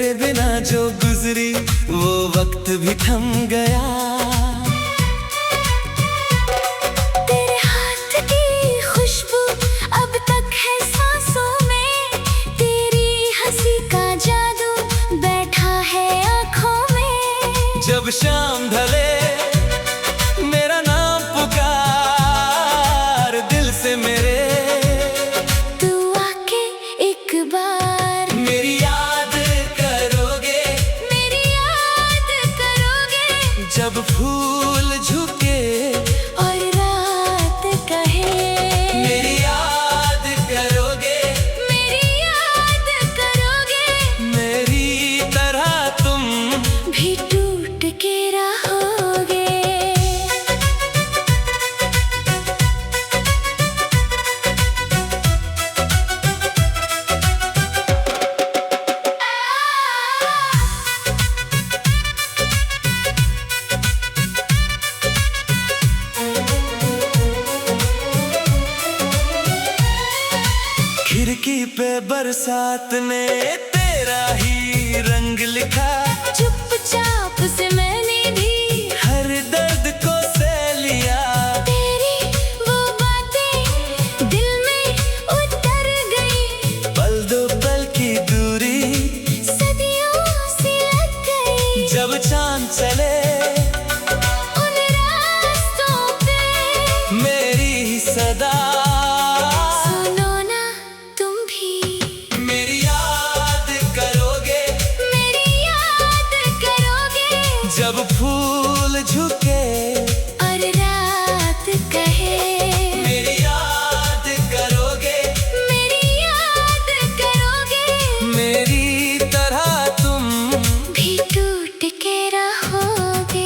तेरे बिना जो गुजरी वो वक्त भी थम गया। तेरे हाथ की खुशबू अब तक है सांसों में, तेरी हंसी का जादू बैठा है आँखों में। जब शाम ढले मेरा नाम पुकार दिल से मेरे, तू आके एक बार मेरी याद करोगे, मेरी याद करोगे। जब फूल झुके और रात कहे, मेरी याद करोगे, मेरी याद करोगे। मेरी तरह तुम भी टूट के रहोगे। खिड़की पे बरसात ने तेरा ही रंग लिखा, चुपचाप से मैंने भी हर दर्द को सह लिया। तेरी वो बातें दिल में उतर गई, पल दो पल की दूरी सदियों सी लग गई। जब चांद चले उन रास्तों पे मेरी ही सदा, सुनो ना तुम भी, मेरी याद करोगे, मेरी याद करोगे। जब फूल झुके और रात कहे, मेरी याद करोगे, मेरी याद करोगे। मेरी तरह तुम भी टूट के रहोगे।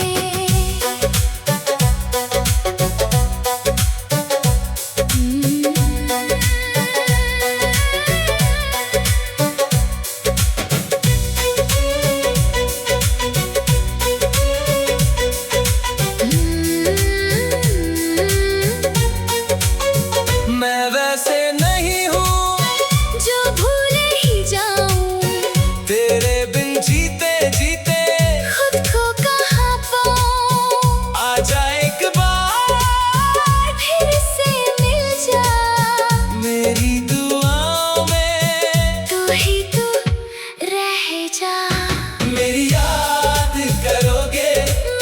मैं वैसे नहीं हूँ जो भूल ही जाऊं, तेरे बिन जीते जीते, खुद को कहाँ पाऊं। आजा एक बार फिर से मिल जा, मेरी दुआओं में, तू ही तू रह जा। मेरी याद करोगे,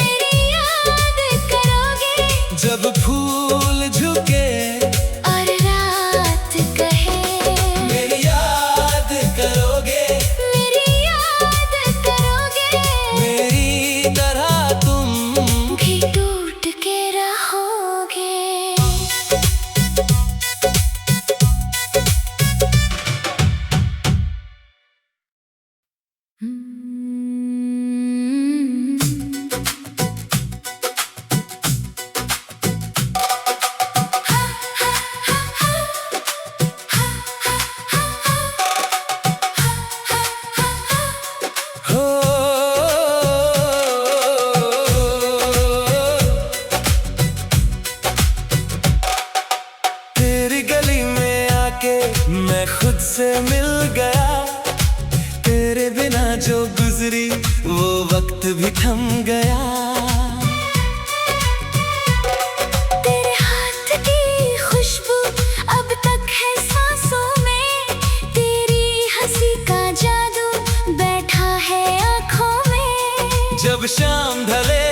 मेरी याद करोगे। जब फूल झुके और रात कहे, मेरी याद करोगे, मेरी याद करोगे। मेरी तरह तुम भी टूट के रहोगे। हो। तेरी गली में आके मैं खुद से मिल गया, तेरे बिना जो गुजरी वो वक्त भी थम गया। तेरे हाथ की खुशबू अब तक है सांसों में, तेरी हंसी का जादू बैठा है आँखों में। जब शाम ढले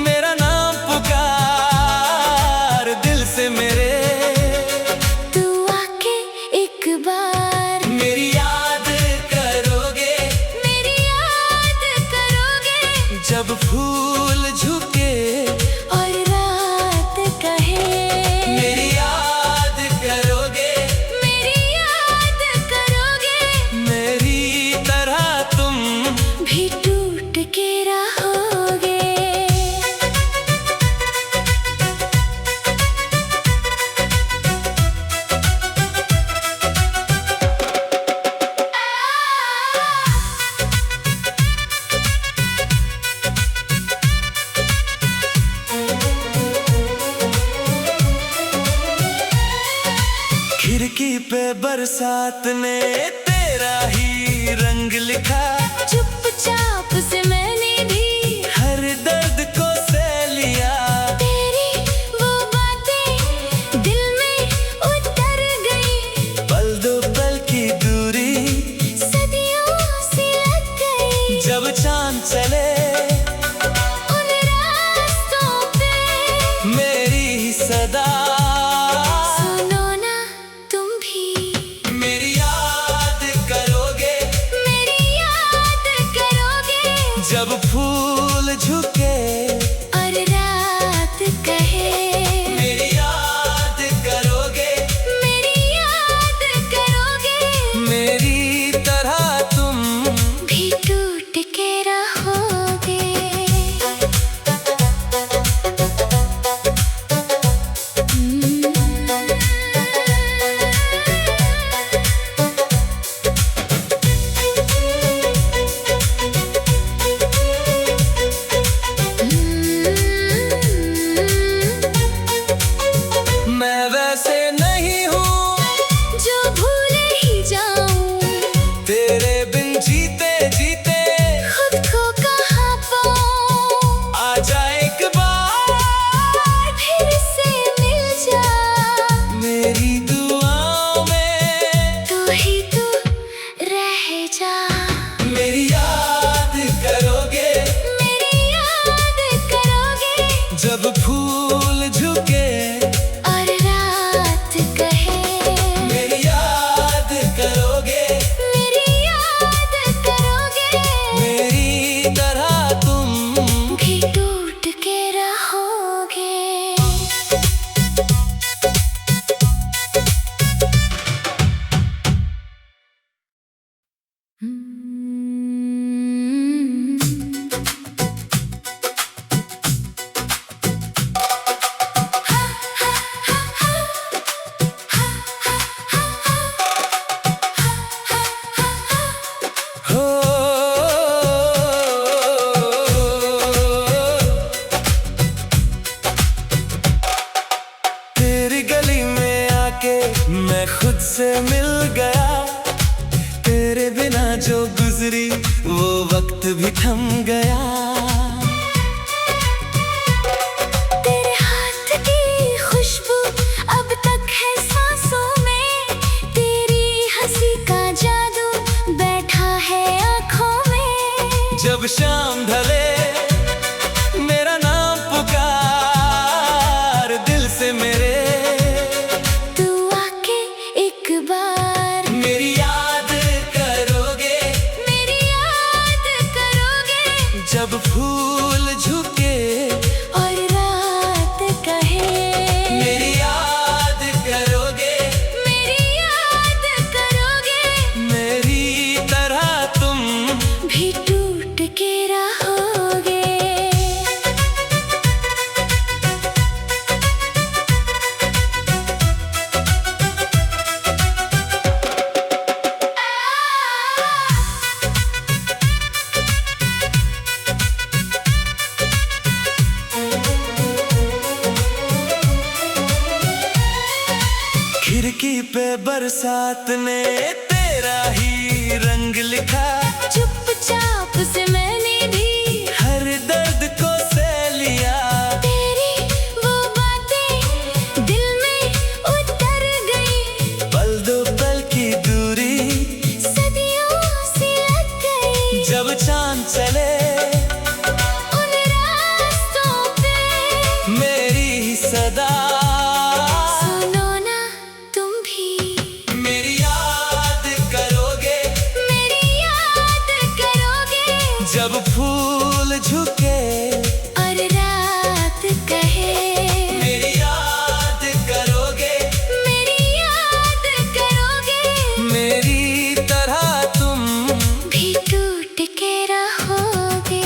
मेरा नाम पुकार दिल से मेरे, तू आके एक बार मेरी याद करोगे, मेरी याद करोगे। जब फूल झुके और रात कहे, मेरी याद करोगे, मेरी याद करोगे। मेरी तरह तुम भी टूट के रहोगे। खिड़की पे बरसात ने तेरा ही रंग लिखा, चुपचाप से मैंने भी हर दर्द को सह लिया। तेरी वो बातें दिल में उतर गई, पल दो पल की दूरी सदियों सी लग गई। जब चांद चले उन रास्तों पे मेरी ही सदा, सुनो ना तुम भी, मेरी याद करोगे, मेरी याद करोगे। जब फूल झुके और रात कहे, मेरी याद करोगे, मेरी याद करोगे। मेरी तरह तुम भी टूट के रहोगे। मैं वैसे नहीं हूँ जो भूल ही जाऊं, तेरे बिन जीते जीते। खुद को कहाँ पाऊं, आजा एक बार फिर से मिल जा। मेरी दुआओं में, तू ही तू रह जा। मेरी याद करोगे, मेरी याद करोगे। जब फूल झुके और रात कहे, मेरी याद करोगे, मेरी याद करोगे। मेरी तरह तुम भी टूट के रहोगे। हो। तेरी गली में आके मैं खुद से मिल गया, तेरे बिना जो गुजरी वो वक्त भी थम गया। तेरे हाथ की खुशबू अब तक है सांसों में, तेरी हंसी का जादू बैठा है आँखों में। जब शाम ढले मेरा नाम पुकार दिल से मेरे, तू आके एक बार मेरी याद करोगे, मेरी याद करोगे। जब फूल झुके और रात कहे, मेरी याद करोगे, मेरी याद करोगे। मेरी तरह तुम भी टूट के रहोगे। खिड़की पे बरसात ने तेरा ही रंग लिखा, चुपचाप से मैंने भी हर दर्द को सह लिया। तेरी वो बातें दिल में उतर गई, पल दो पल की दूरी सदियों सी लग गई। जब चांद चले उन रास्तों पे मेरी ही सदा, सुनो ना तुम भी, मेरी याद करोगे, मेरी याद करोगे। जब फूल झुके और रात कहे, मेरी याद करोगे, मेरी याद करोगे। मेरी तरह तुम भी टूट के रहोगे।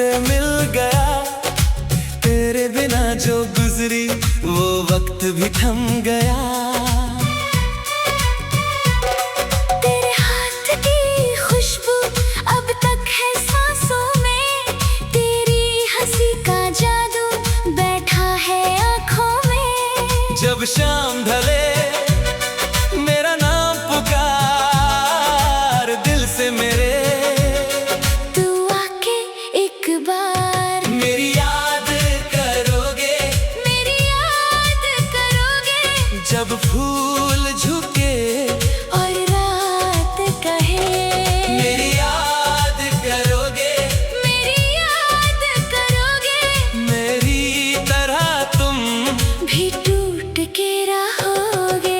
से मिल गया, तेरे बिना जो गुजरी वो वक्त भी थम गया। तेरे हाथ की खुशबू अब तक है सांसों में, तेरी हंसी का जादू बैठा है आँखों में। जब शाम ढले मेरा नाम पुकार दिल से मेरे, तू आके एक बार मेरी याद करोगे, मेरी याद करोगे। जब फूल झुके और रात कहे, मेरी याद करोगे, मेरी याद करोगे। मेरी तरह तुम भी टूट के रहोगे।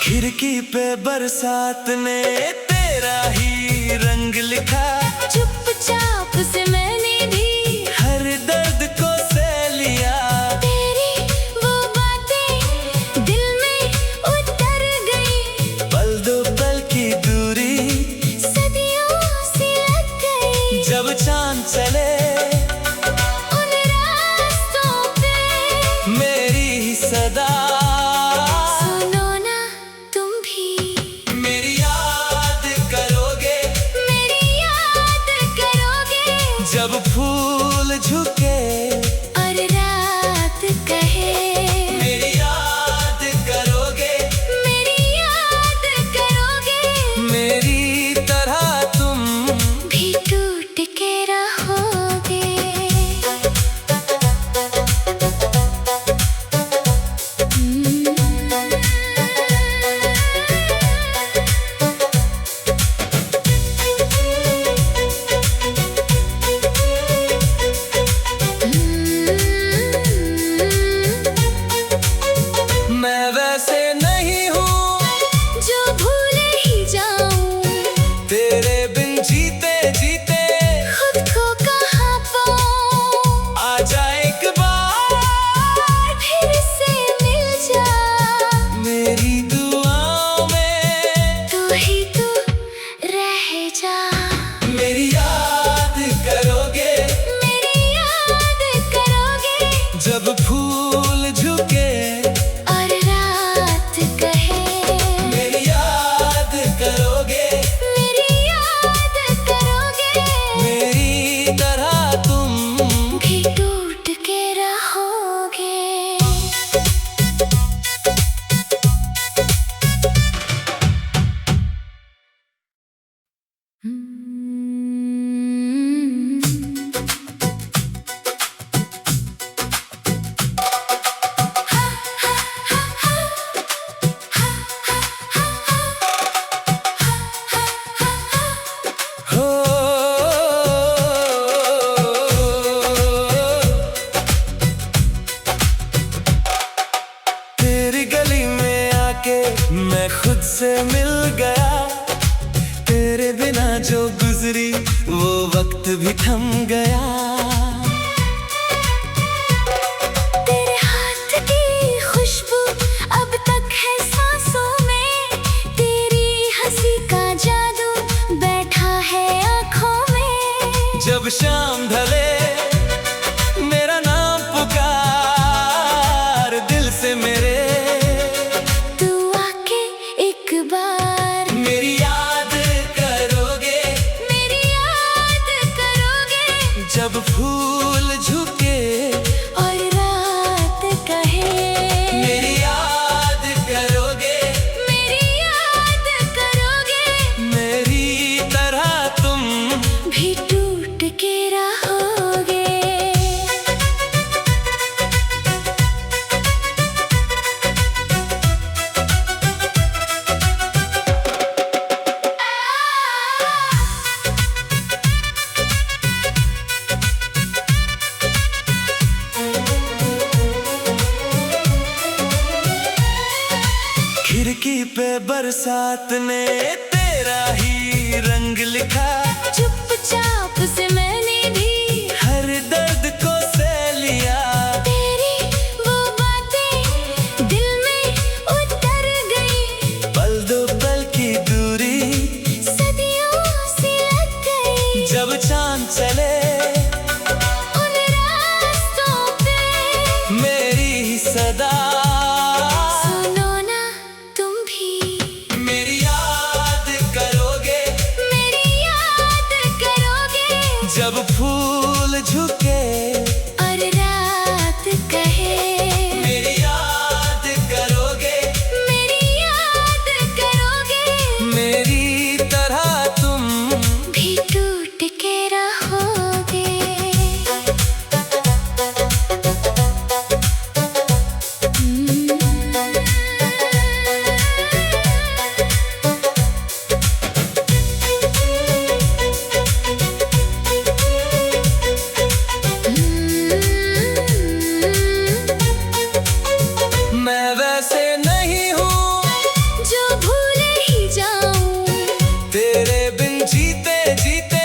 खिड़की पे बरसात ने तेरा ही रंग लिखा, चुपचाप से मैंने भी हर दर्द को सह लिया। तेरी वो बातें दिल में उतर गई, पल दो पल की दूरी सदियों सी लग गई। जब चांद चले उन रास्तों पे मेरी ही सदा, सुनो ना तुम भी, मेरी याद करोगे, मेरी याद करोगे। जब फूल झुके और रात कहे, मेरी याद करोगे, मेरी याद करोगे। मेरी तरह तुम भी टूट के रहोगे। मैं वैसे नहीं हूँ जो भूले ही जाऊं, तेरे बिन जीते जीते, खुद को कहाँ पाऊं। आजा एक बार फिर से मिल जा, मेरी दुआओं में, तू ही तू रह जा। मेरी याद करोगे, मेरी याद करोगे। जब फूल झुके और रात कहे, मेरी याद करोगे, मेरी याद करोगे। मेरी तरह तुम भी टूट के रहोगे। हो। तेरी गली में आके मैं खुद से मिल गया, तेरे बिना जो गुजरी वो वक्त भी थम गया। तेरे हाथ की खुशबू अब तक है सांसों में, तेरी हंसी का जादू बैठा है आँखों में। जब शाम ढले मेरा नाम पुकार दिल से मेरे, तू आके एक बार मेरी याद करोगे, मेरी याद करोगे। जब फूल झुके और रात कहे, मेरी याद करोगे, मेरी याद करोगे। मेरी तरह तुम भी टूट के रहोगे। पे बरसात ने तेरा ही रंग लिखा, चुपचाप से मैंने भी हर दर्द को सह लिया। तेरी वो बातें दिल में उतर गई, पल दो पल की दूरी सदियों सी लग गई। जब चांद चले उन रास्तों पे मेरी ही सदा, सुनो ना तुम भी मेरी याद करोगे, मेरी याद करोगे। जब फूल झुके और रात कहे मेरी याद करोगे, मेरी याद करोगे। मेरी तरह तुम भी टूट के रहोगे। मैं वैसे नहीं हूँ जो भूले ही जाऊं, तेरे बिन जीते जीते,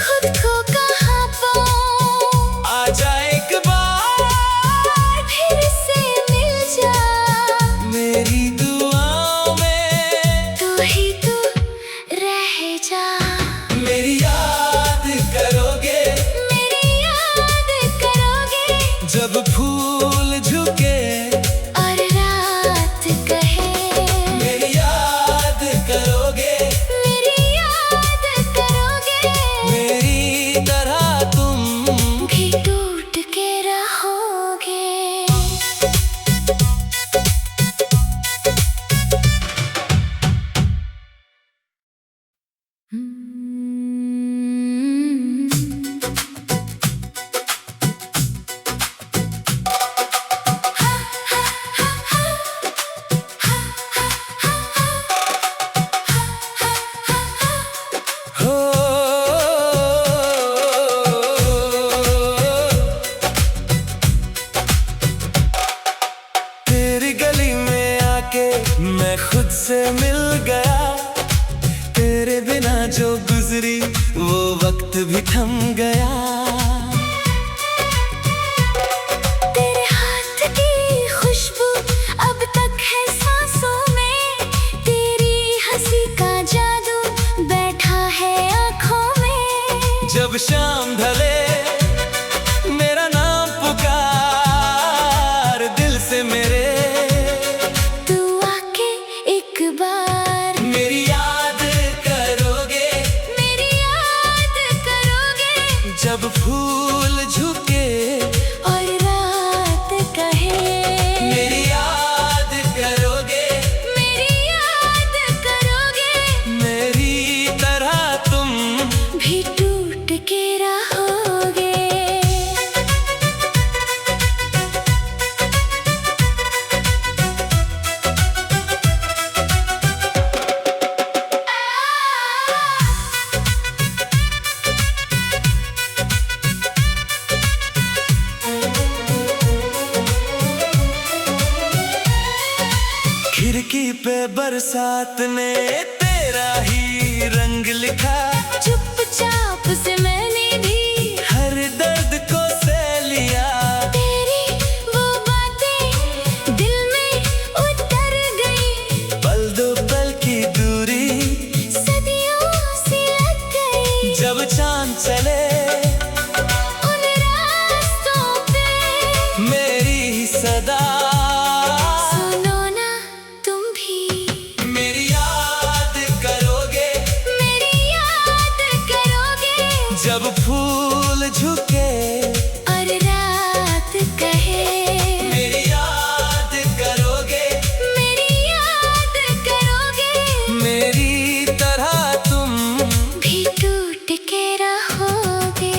खुद को कहाँ पाऊं। आजा एक बार फिर से मिल जा, मेरी दुआओं में, तू ही तू रह जा। मेरी याद करोगे, मेरी याद करोगे। जब फूल झुके और रात कहे मेरी याद करोगे, मेरी याद करोगे। मेरी तरह तुम भी टूट के रहोगे। हो तेरी गली में आके मैं खुद से मिल गया, तेरे बिना जो गुजरी वो वक्त भी थम गया। तेरे हाथ की खुशबू अब तक है सांसों में, तेरी हंसी का जादू बैठा है आँखों में। जब शाम ढले मेरा नाम पुकार दिल से मेरे, तू आके एक बार मेरी याद करोगे, मेरी याद करोगे। जब फूल झुके और रात कहे मेरी याद करोगे, मेरी याद करोगे। मेरी तरह तुम भी टूट के रहोगे। खिड़की पे बरसात ने तेरा ही रंग लिखा, चुपचाप से मैंने भी हर दर्द को सह लिया। तेरी वो बातें दिल में उतर गई, पल दो पल की दूरी सदियों सी लग गई। जब चांद चले उन रास्तों पे मेरी ही सदा, सुनो ना तुम भी मेरी याद करोगे, मेरी याद करोगे। जब फूल झुके और रात कहे मेरी याद करोगे, मेरी याद करोगे। मेरी तरह तुम भी टूट के रहोगे।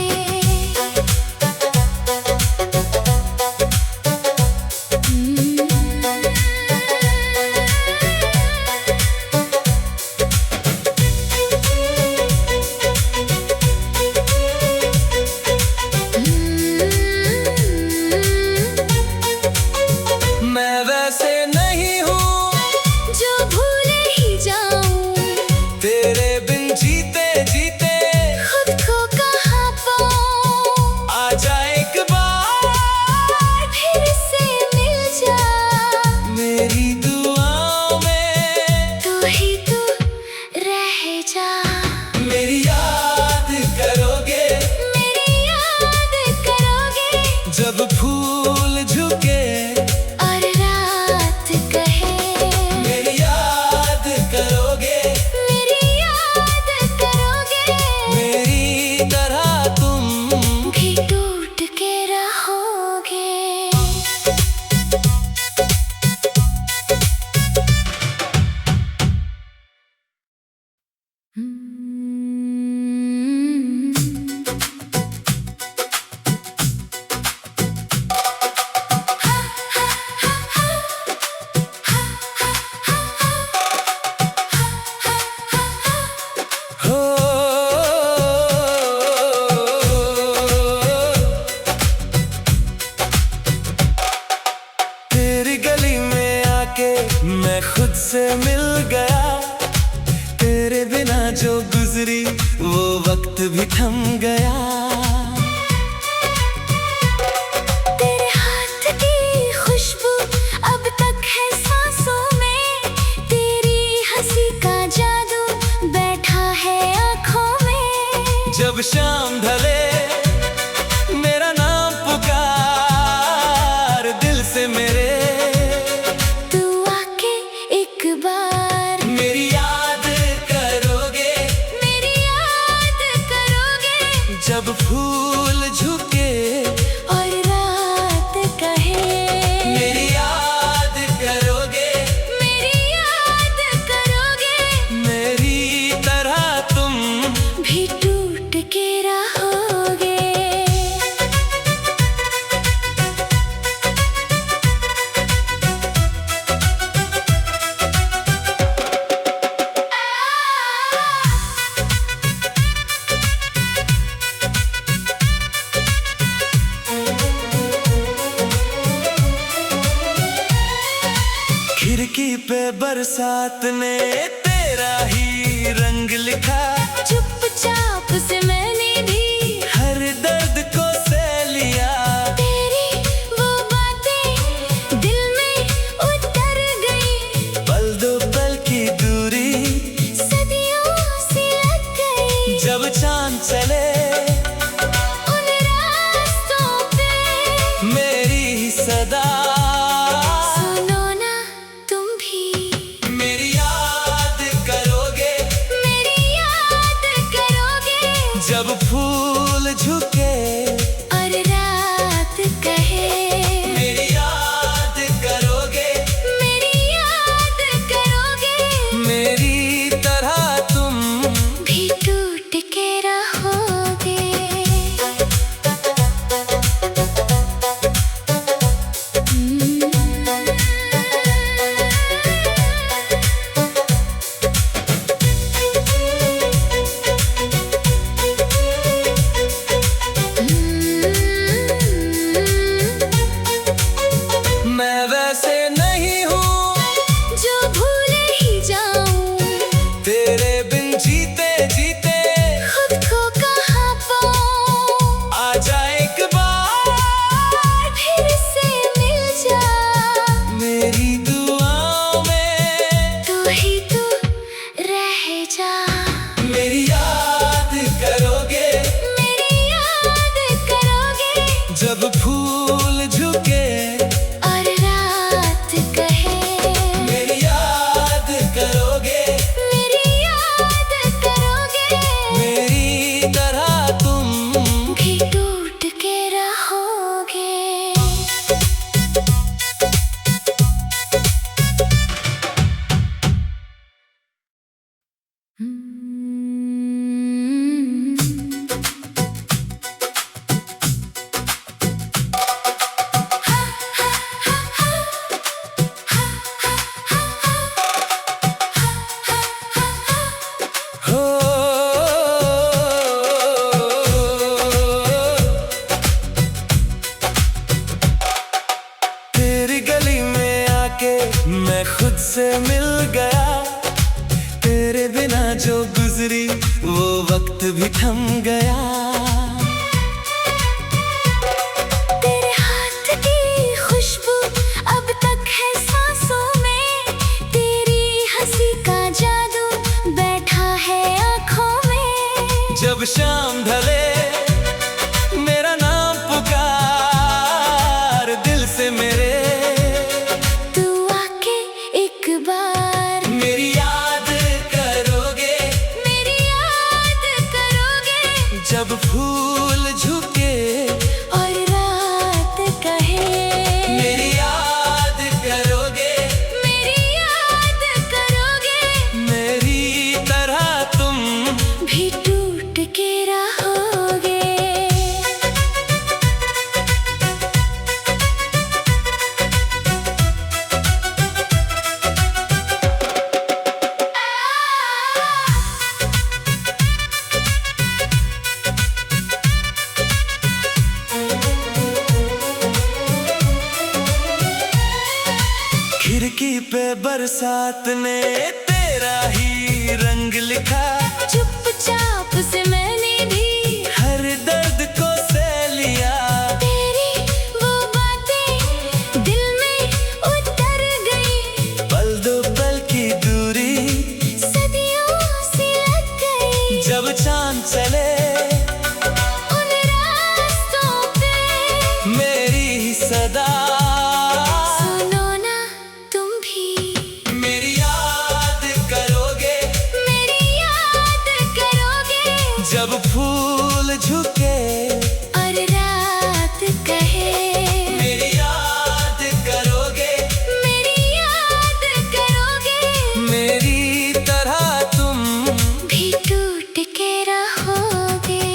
से मिल गया, तेरे बिना जो गुजरी वो वक्त भी थम गया। तेरे हाथ की खुशबू अब तक है सांसों में, तेरी हंसी का जादू बैठा है आँखों में। जब शाम ढले मेरा नाम पुकार दिल से मेरे, तू आके एक बार मेरी याद करोगे, मेरी याद करोगे। जब फूल झुके और रात कहे, मेरी याद करोगे, मेरी याद करोगे। मेरी तरह तुम भी टूट के रहोगे। खिड़की पे बरसात ने तेरा ही रंग लिखा, चुपचाप से मैंने भी हर दर्द को सह लिया। तेरी वो बातें दिल में उतर गई, पल दो पल की दूरी सदियों सी लग गई। जब चांद चले उन रास्तों पे मेरी सदा, सुनो ना तुम भी, मेरी याद करोगे, मेरी याद करोगे। जब फूल झुके और रात कहे, मेरी याद करोगे, मेरी याद करोगे। मेरी तरह तुम भी टूट के रहोगे। मैं वैसे नहीं हूँ जो भूल ही जाऊं, तेरे बिन जीते जीते, खुद को कहाँ पाऊं। आजा एक बार फिर से मिल जा, मेरी दुआओं में, तू ही तू रह जा। मेरी याद करोगे, मेरी याद करोगे। जब फूल झुके और रात कहे, मेरी याद करोगे, मेरी याद करोगे। मेरी तरह तुम भी टूट के रहोगे। हो। तेरी गली में आके मैं खुद से मिल गया, तेरे बिना जो गुजरी वो वक्त भी थम गया। तेरे हाथ की खुशबू अब तक है सांसों में, तेरी हंसी का जादू बैठा है आँखों में। जब शाम ढले मेरा नाम पुकार दिल से मेरे, तू आके एक बार मेरी याद करोगे, मेरी याद करोगे। जब फूल झुके और रात कहे, मेरी याद करोगे, मेरी याद करोगे। मेरी तरह तुम भी टूट के रहोगे। पे बरसात ने तेरा ही रंग लिखा, चुपचाप से मैंने भी हर दर्द को सह लिया। तेरी वो बातें दिल में उतर गई, पल दो पल की दूरी सदियों सी लग गई। जब चांद चले उन रास्तों पे मेरी ही सदा, सुनो ना तुम भी मेरी याद करोगे, मेरी याद करोगे। जब फूल झुके और रात कहे मेरी याद करोगे, मेरी याद करोगे। मेरी तरह तुम भी टूट के रहोगे।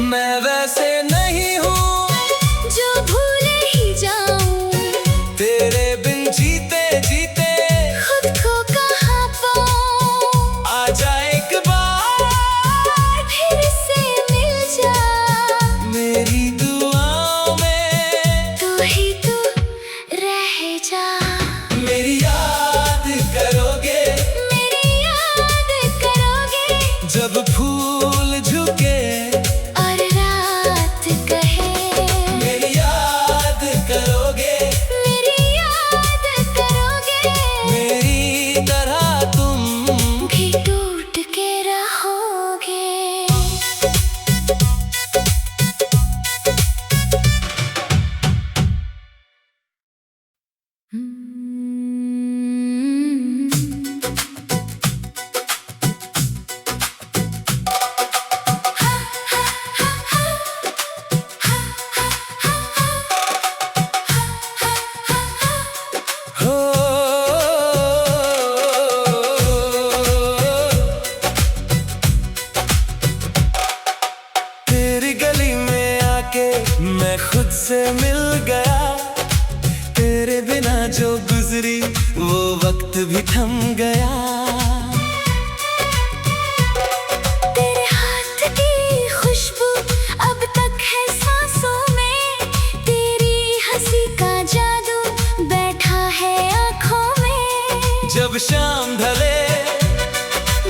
मैं वैसे नहीं हूँ जो भूल ही जाऊं, तेरे बिन जीते जीते, खुद को कहाँ पाऊं। आजा एक बार फिर से मिल जा, मेरी दुआओं में, तू ही तू रह जा। मेरी याद करोगे, मेरी याद करोगे। जब फूल झुके और रात कहे मेरी याद करोगे, मेरी याद करोगे। मेरी तरह तुम भी टूट के रहोगे। हो तेरी गली में आके मैं खुद से मिल गया, तेरे बिना जो गुजरी वो वक्त भी थम गया। तेरे हाथ की खुशबू अब तक है सांसों में, तेरी हंसी का जादू बैठा है आँखों में। जब शाम ढले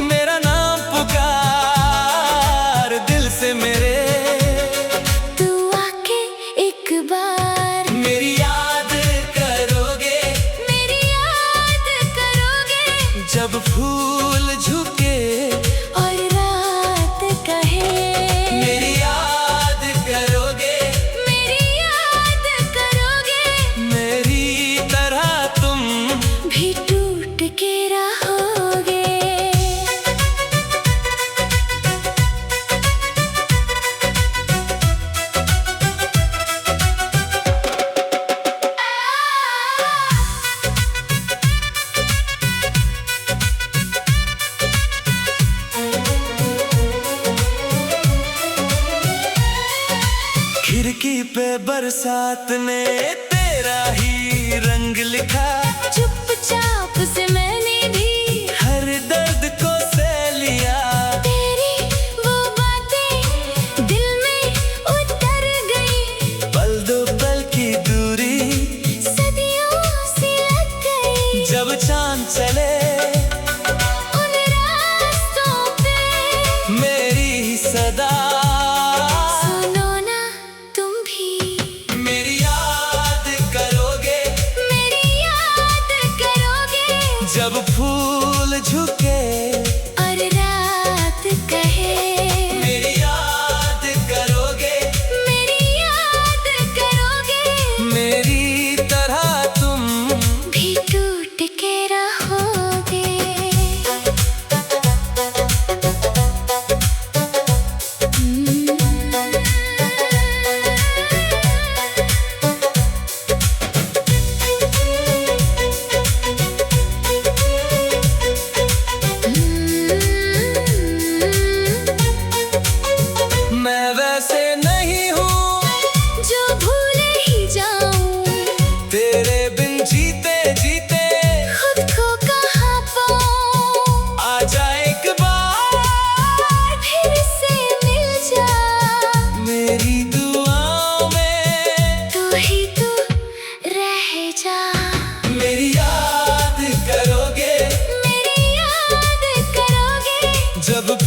मेरा नाम पुकार दिल से मेरे, तू आके एक बार मेरी याद करोगे, मेरी याद करोगे। जब फूल झुके और रात कहे मेरी याद करोगे, मेरी याद करोगे। मेरी तरह तुम भी टूट के रहोगे। खिड़की पे बरसात ने तेरा ही रंग लिखा, चुपचाप से मैंने भी हर दर्द को सह लिया। तेरी वो बातें दिल में उतर गई, पल दो पल की दूरी सदियों सी लग गई। जब चांद चले उन रास्तों पे मेरी ही सदा, सुनो ना तुम भी मेरी याद करोगे, मेरी याद जब